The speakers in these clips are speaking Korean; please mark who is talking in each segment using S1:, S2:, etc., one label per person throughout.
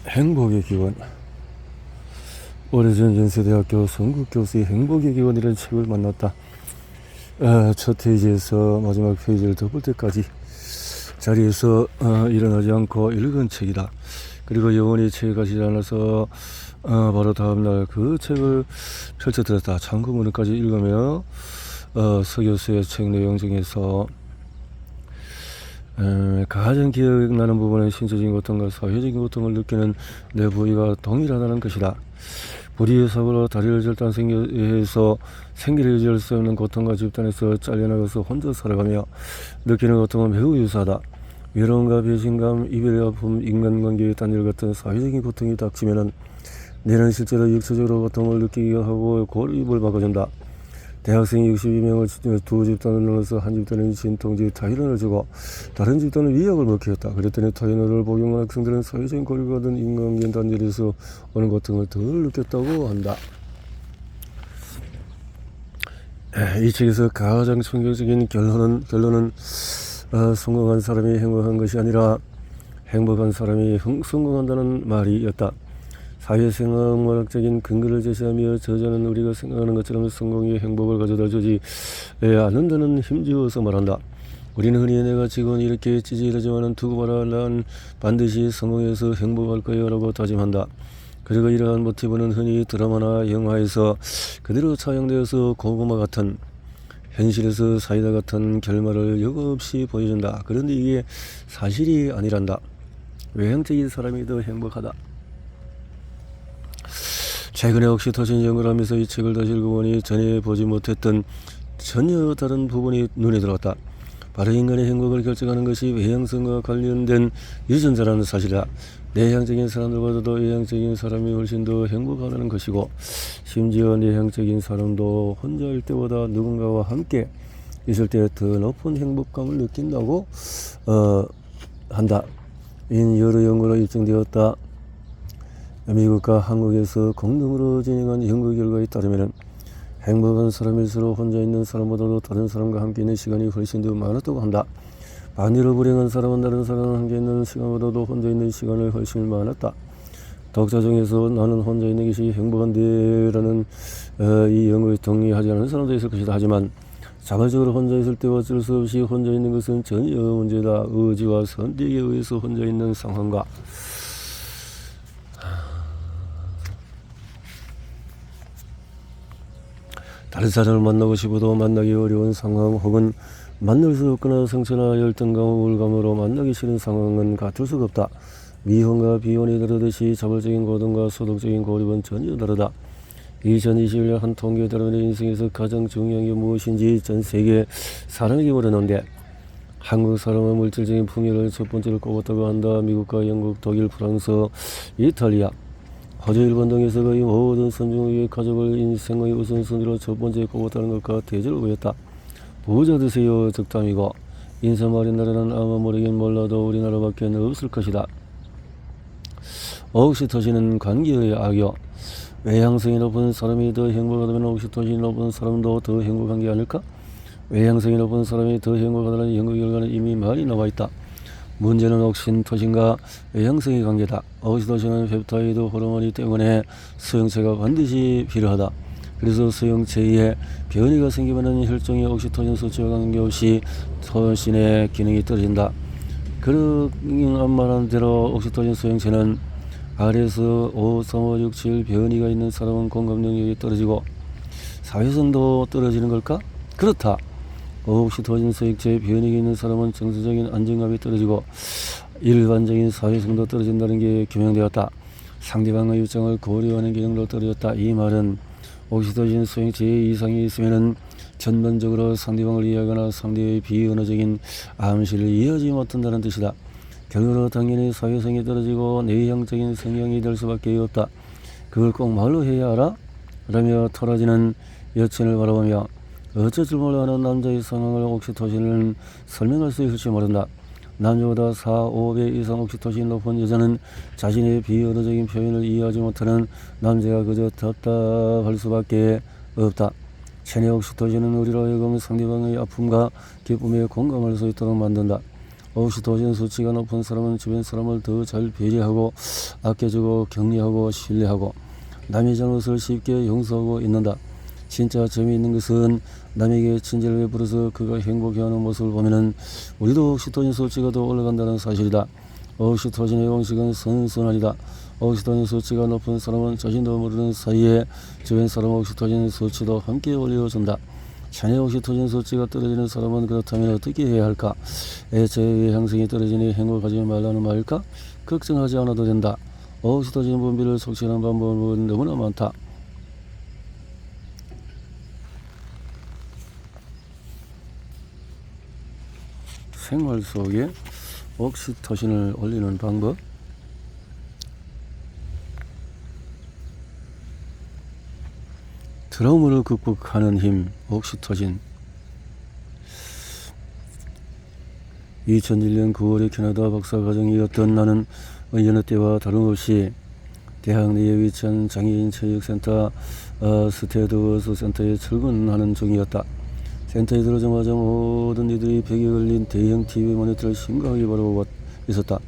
S1: 행복의 기원. 오래전 연세대학교 성국교수의 행복의 기원이라는 책을 만났다. 첫 페이지에서 마지막 페이지를 덮을 때까지 자리에서 일어나지 않고 읽은 책이다. 그리고 영원히 책에 가시지 않아서 바로 다음날 그 책을 펼쳐들었다. 참고문까지 읽으며 서 교수의 책 내용 중에서 가장 기억나는 부분은 신체적인 고통과 사회적인 고통을 느끼는 내 부위가 동일하다는 것이다. 불의의 사고로 다리를 절단 해서 생기를 유지할 수 없는 고통과 집단에서 잘려나가서 혼자 살아가며 느끼는 고통은 매우 유사하다. 외로움과 배신감, 이별의 아픔, 인간관계의 단절 같은 사회적인 고통이 닥치면은 내는 실제로 육체적으로 고통을 느끼게 하고 고립을 바꿔준다. 대학생 62명을 두 집단을 나눠서 한 집단은 진통제 타이레놀을 주고 다른 집단은 위약을 먹혔다. 그랬더니 타이레놀을 복용한 학생들은 사회적인 고립을 받은 인간관계 단절에서 오는 고통을 덜 느꼈다고 한다. 이 책에서 가장 충격적인 결론은 성공한 사람이 행복한 것이 아니라 행복한 사람이 성공한다는 말이었다. 사회생활학적인 근거를 제시하며 저자는 우리가 생각하는 것처럼 성공이 행복을 가져다 주지 않는다는 힘주어서 말한다. 우리는 흔히 내가 지금 이렇게 찌질하지만 두고 봐라, 난 반드시 성공해서 행복할 거야 라고 다짐한다. 그리고 이러한 모티브는 흔히 드라마나 영화에서 그대로 차용되어서 고구마 같은, 현실에서 사이다 같은 결말을 여과없이 보여준다. 그런데 이게 사실이 아니란다. 외향적인 사람이 더 행복하다. 최근에 옥시토신 연구를 하면서 이 책을 다시 읽어보니 전에 보지 못했던 전혀 다른 부분이 눈에 들어왔다. 바로 인간의 행복을 결정하는 것이 외향성과 관련된 유전자라는 사실이다. 내향적인 사람들보다도 외향적인 사람이 훨씬 더 행복하다는 것이고, 심지어 내향적인 사람도 혼자일 때보다 누군가와 함께 있을 때 더 높은 행복감을 느낀다고 한다. 인 여러 연구로 입증되었다. 미국과 한국에서 공동으로 진행한 연구 결과에 따르면 행복한 사람일수록 혼자 있는 사람보다도 다른 사람과 함께 있는 시간이 훨씬 더 많았다고 한다. 반대로 불행한 사람은 다른 사람과 함께 있는 시간보다도 혼자 있는 시간을 훨씬 많았다. 독자 중에서 나는 혼자 있는 것이 행복한데 라는 이 연구에 동의하지 않는 사람도 있을 것이다. 하지만 자발적으로 혼자 있을 때 어쩔 수 없이 혼자 있는 것은 전혀 문제다. 의지와 선택에 의해서 혼자 있는 상황과 다른 사람을 만나고 싶어도 만나기 어려운 상황, 혹은 만날 수 없거나 상처나 열등감, 우울감으로 만나기 싫은 상황은 같을 수가 없다. 미혼과 비혼이 다르듯이 자발적인 고통과 소극적인 고립은 전혀 다르다. 2021년 한 통계에 따르면 인생에서 가장 중요한 게 무엇인지 전 세계 사람에게 물었는데 한국 사람은 물질적인 풍요를 첫 번째로 꼽았다고 한다. 미국과 영국, 독일, 프랑스, 이탈리아, 호주, 일본 등에서 거의 모든 선진국의 가족을 인생의 우선순위로 첫 번째에 꼽았다는 것과 대조를 보였다. 부자 되세요 적담이고, 인사 말인 나라는 아마 모르긴 몰라도 우리나라밖에 없을 것이다. 옥시토신은 관계의 악이요. 외향성이 높은 사람이 더 행복하다면 옥시토신이 높은 사람도 더 행복한 게 아닐까? 외향성이 높은 사람이 더 행복하다는 연구 결과는 이미 많이 나와 있다. 문제는 옥시토신과 외향성의 관계다. 옥시토신은 펩타이드 호르몬이기 때문에 수용체가 반드시 필요하다. 그래서 수용체에 변이가 생기면 혈중의 옥시토신 수치와 관계없이 토신의 기능이 떨어진다. 그런 말한 대로 옥시토신 수용체는 RS 5, 3, 5, 6, 7 변이가 있는 사람은 공감 능력이 떨어지고 사회성도 떨어지는 걸까? 그렇다. 옥시토신 수용체에 변이가 있는 사람은 정서적인 안정감이 떨어지고 일반적인 사회성도 떨어진다는 게 규명되었다. 상대방의 입장을 고려하는 기능도 떨어졌다. 이 말은 옥시토신 수용체에 이상이 있으면 전반적으로 상대방을 이해하거나 상대의 비언어적인 암시를 이해하지 못한다는 뜻이다. 결과로 당연히 사회성이 떨어지고 내향적인 성향이 될 수밖에 없다. 그걸 꼭 말로 해야 알아? 라며 토라지는 여친을 바라보며 어쩔 줄 몰라하는 남자의 상황을 옥시토신은 설명할 수 있을지 모른다. 남자보다 4, 5배 이상 옥시토신이 높은 여자는 자신의 비언어적인 표현을 이해하지 못하는 남자가 그저 답답할 수밖에 없다. 체내 옥시토신은 우리로 하여금 상대방의 아픔과 기쁨에 공감할 수 있도록 만든다. 옥시토신 수치가 높은 사람은 주변 사람을 더 잘 배려하고 아껴주고 격려하고 신뢰하고 남의 잘못을 쉽게 용서하고 있는다. 진짜 재미있는 것은 남에게 친절을 베풀어서 그가 행복해하는 모습을 보면은 우리도 옥시토신 수치가 더 올라간다는 사실이다. 옥시토신의 공식은 선순환이다. 옥시토신 수치가 높은 사람은 자신도 모르는 사이에 주변 사람 옥시토신 수치도 함께 올려준다. 자녀 옥시토신 수치가 떨어지는 사람은 그렇다면 어떻게 해야 할까? 애초에 향성이 떨어지니 행복하지 말라는 말일까? 걱정하지 않아도 된다. 옥시토신 분비를 촉진하는 방법은 너무나 많다. 생활 속에 옥시토신을 올리는 방법. 트라우마를 극복하는 힘, 옥시토신. 2001년 9월에 캐나다 박사과정이었던 나는 여느 때와 다름없이 대학 내에 위치한 장애인 체육센터 스테드워스 센터에 출근하는 중이었다. 센터에 들어오자마자 모든 이들이 벽에 걸린 대형 TV 모니터를 심각하게 바라보고 있었다.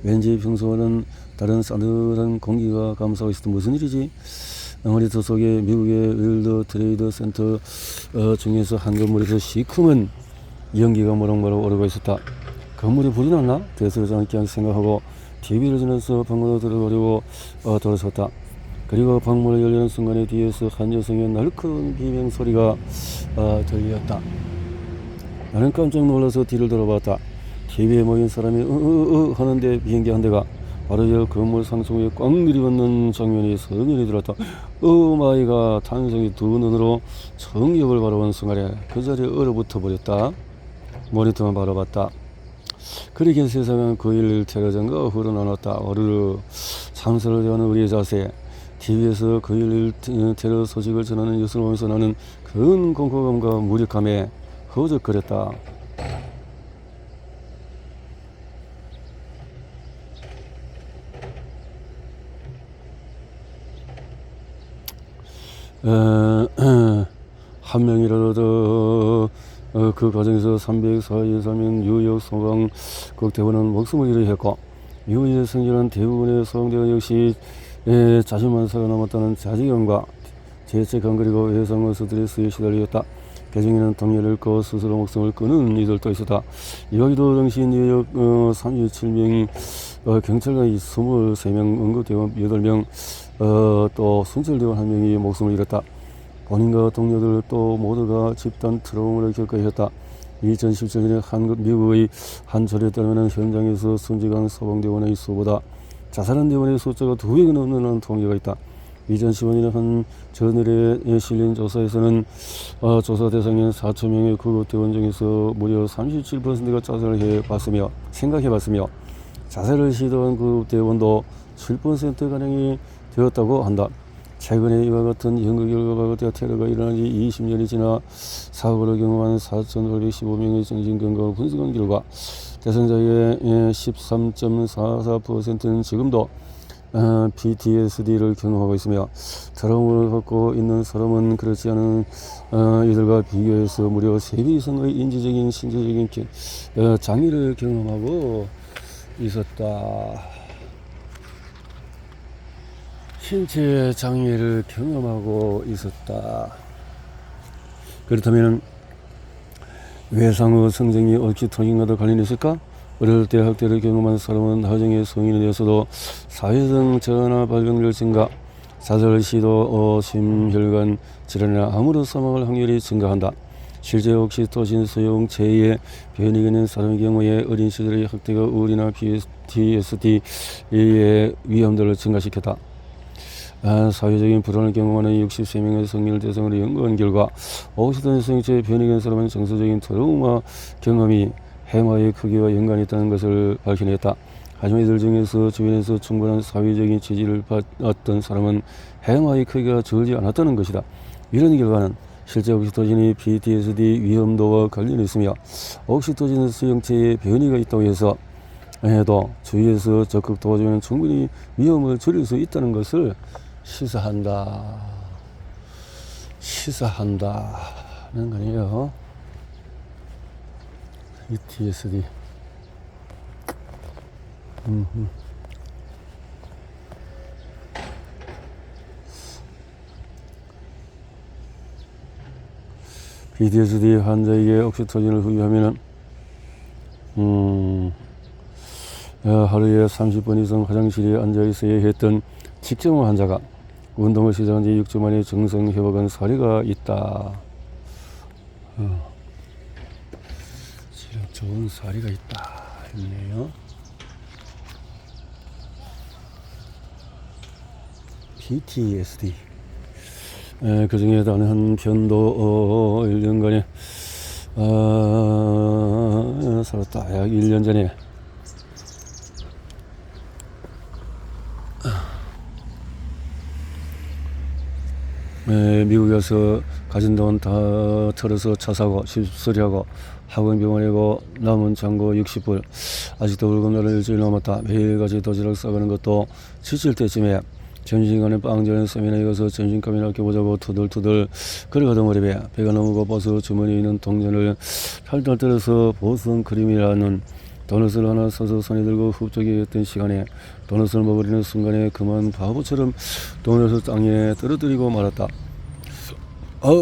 S1: 왠지 평소와는 다른 싸늘한 공기가 감싸고 있었다. 무슨 일이지? 모니터 속에 미국의 월드 트레이드 센터 중에서 한 건물에서 시커먼 연기가 모락모락 오르고 있었다. 건물에 불이 났나? 대수롭지 않게 생각하고 TV를 지나서 방문으로 들어가려고 돌아섰다. 그리고 방문을 열리는 순간에 뒤에서 한 여성의 날카로운 비명소리가 들렸다. 나는 깜짝 놀라서 뒤를 돌아봤다. TV에 모인 사람이 하는데 비행기 한 대가 바로 저 건물 상층 위에 꽉 들이받는 장면이 성연히 들었다. 마이가 탄성이 두 눈으로 정역을 바라본 순간에 그 자리에 얼어붙어 버렸다. 모니터만 바라봤다. 그렇게 세상은 9.11 테러전과 흘러나눴다. 어르르 참사를 대하는 우리의 자세. TV에서 9.11 테러 소식을 전하는 뉴스를 보면서 나는 큰 공포감과 무력감에 허우적거렸다. 한 명이라도 더 그 과정에서 343명 뉴욕 소방국대원은 목숨을 잃었고 미국에 생존한 대부분의 소방대원 역시 자신만 살아남았다는 자직감과 죄책감 그리고 외상의 스트레스에 시달렸다. 개중에는 동료를 잃고 스스로 목숨을 끊은 이들도 있었다. 이와기도 당시 뉴욕 37명이 경찰관이 23명, 응급대원 8명, 또 순찰대원 1명이 목숨을 잃었다. 본인과 동료들 또 모두가 집단 트라우마를 겪어야 했다. 2017년에 미국의 한 조례에 따르면 현장에서 순직한 소방대원의 수보다 자살한 대원의 숫자가 2배가 넘는 통계가 있다. 2015년에 한 저널에 실린 조사에서는 조사 대상인 4,000명의 구급대원 중에서 무려 37%가 자살을 생각해봤으며 자살을 시도한 구급대원도 7%가량이 되었다고 한다. 최근에 이와 같은 연구 결과가 테러가 일어난 지 20년이 지나 사고를 경험한 4,515명의 정신건강을 분석한 결과 대상자의 13.44%는 지금도 PTSD를 경험하고 있으며 트라우마를 갖고 있는 사람은 그렇지 않은 이들과 비교해서 무려 3배 이상의 인지적인 신체적인 장애를 경험하고 있었다. 신체 장애를 경험하고 있었다. 그렇다면 외상의 성장이 옥시토신과도 관련이 있을까? 어릴 때 학대를 경험한 사람은 나중에 성인이 되어서도 사회성 전화 발병률 증가, 자살 시도, 심혈관 질환이나 암으로 사망할 확률이 증가한다. 실제 옥시토신 수용 제의 변이가 있는 사람의 경우에 어린 시절의 학대가 우울이나 PTSD의 위험도를 증가시켰다. 사회적인 불안을 경험하는 63명의 성인을 대상으로 연구한 결과 옥시토신 수용체의 변이가 있는 사람은 정서적인 트라우마 경험이 해마의 크기와 연관이 있다는 것을 발견했다. 하지만 이들 중에서 주변에서 충분한 사회적인 지지를 받았던 사람은 해마의 크기가 줄지 않았다는 것이다. 이런 결과는 실제 옥시토신이 PTSD 위험도와 관련이 있으며 옥시토신 수용체의 변이가 있다고 해서 해도 주위에서 적극 도와주면 충분히 위험을 줄일 수 있다는 것을 시사한다는 거 아니에요. PTSD PTSD 환자에게 옥시토진을 후유하면은 하루에 30분 이상 화장실에 앉아 있어야 했던 직전 환자가 운동을 시작한 지 6주 만에 정상 회복한 사례가 있다. 좋은 사례가 있다 했네요. PTSD. 그 중에 단 한 편도 1년간에 살았다. 약 1년 전에 미국에서 가진 돈 다 털어서 차 사고 집수리하고 학원병원이고 남은 잔고 60불. 아직도 월급날은 일주일 남았다. 매일같이 도시락 싸가는 것도 지칠 때쯤에 점심시간에 빵전에 세미나에 가서 점심값이나 아껴보자고 투덜투덜 걸어가던 무렵에 배가 너무 고파서 주머니에 있는 동전을 탈탈 떨어서 보선 크림이라는 도넛을 하나 사서 손에 들고 흡족해 했던 시간에 도넛을 먹으려는 순간에 그만 바보처럼 도넛을 땅에 떨어뜨리고 말았다.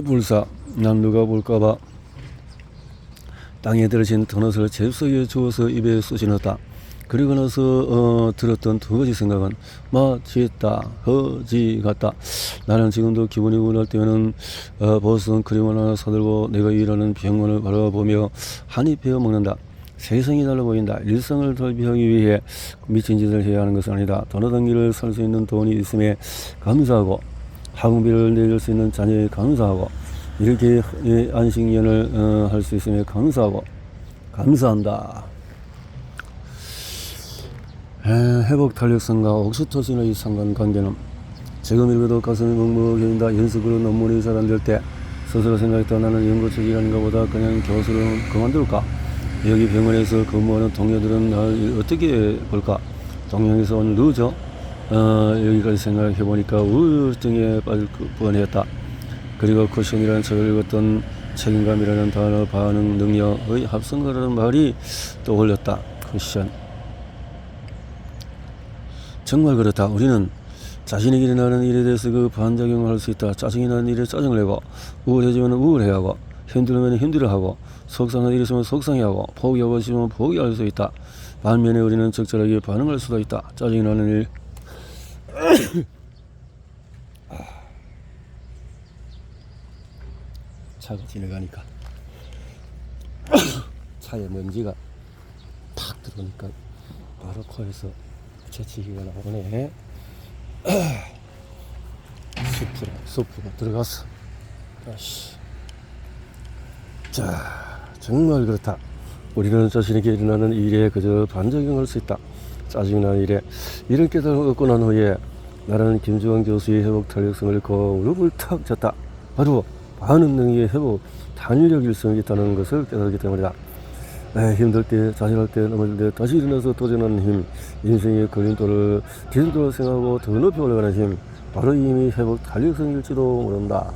S1: 불사. 난 누가 볼까봐 땅에 떨어진 도넛을 잽싸게 주워서 입에 쑤셔넣었다. 그리고 나서 들었던 두 가지 생각은 맛있다, 허지 같다. 나는 지금도 기분이 우울할 때는 보선 크림을 하나 사들고 내가 일하는 병원을 바라보며 한입 베어 먹는다. 세상이 달라 보인다. 일상을 달비하기 위해 미친 짓을 해야 하는 것은 아니다. 도넛 한 개를 살 수 있는 돈이 있음에 감사하고 학원비를 내줄 수 있는 자녀에 감사하고 이렇게 안식년을 할 수 있음에 감사하고 감사한다. 회복 탄력성과 옥시토신의 상관관계는 지금 읽어도 가슴이 먹먹해진다. 연습으로 논문이 잘 안 될 때 스스로 생각했다. 나는 연구책이라는 것보다 그냥 교수를 그만둘까? 여기 병원에서 근무하는 동료들은 날 어떻게 볼까? 동양에서 오늘 늦어? 여기까지 생각해보니까 우울증에 빠질 뻔했다. 그리고 쿠션이라는 책을 읽었던 책임감이라는 단어 반응 능력의 합성어라는 말이 떠올렸다. 쿠션. 정말 그렇다. 우리는 자신에게 일어나는 일에 대해서 그 반작용을 할 수 있다. 짜증이 나는 일에 짜증을 내고, 우울해지면 우울해하고, 힘들면 힘들어하고, 속상한 일이 있으면 속상해하고, 포기하고 싶으면 포기할 수 있다. 반면에 우리는 적절하게 반응할 수도 있다. 짜증이 나는 일. 차가 지나가니까 차에 먼지가 팍 들어오니까 바로 코에서 재채기가 나오네. 숲으로 들어갔어. 자, 정말 그렇다. 우리는 자신에게 일어나는 일에 그저 반작용할 수 있다. 짜증나는 일에 이런 깨달음을 얻고 난 후에 나라는 김주환 교수의 회복 탄력성을 읽고 무릎을 탁 쳤다. 바로 반응 능력의 회복 탄력 일성이 있다는 것을 깨달았기 때문이다. 힘들 때, 자신할 때, 넘어질 때 다시 일어나서 도전하는 힘, 인생의 걸림돌을 기술도로 생각하고 더 높이 올라가는 힘, 바로 이 힘이 회복 탄력성일지도 모른다.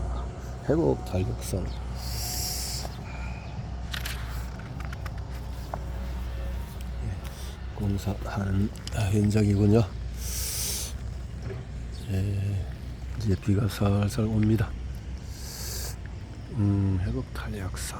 S1: 회복 탄력성. 공사하는 현장이군요. 이제 비가 살살 옵니다. 회복 탄력성.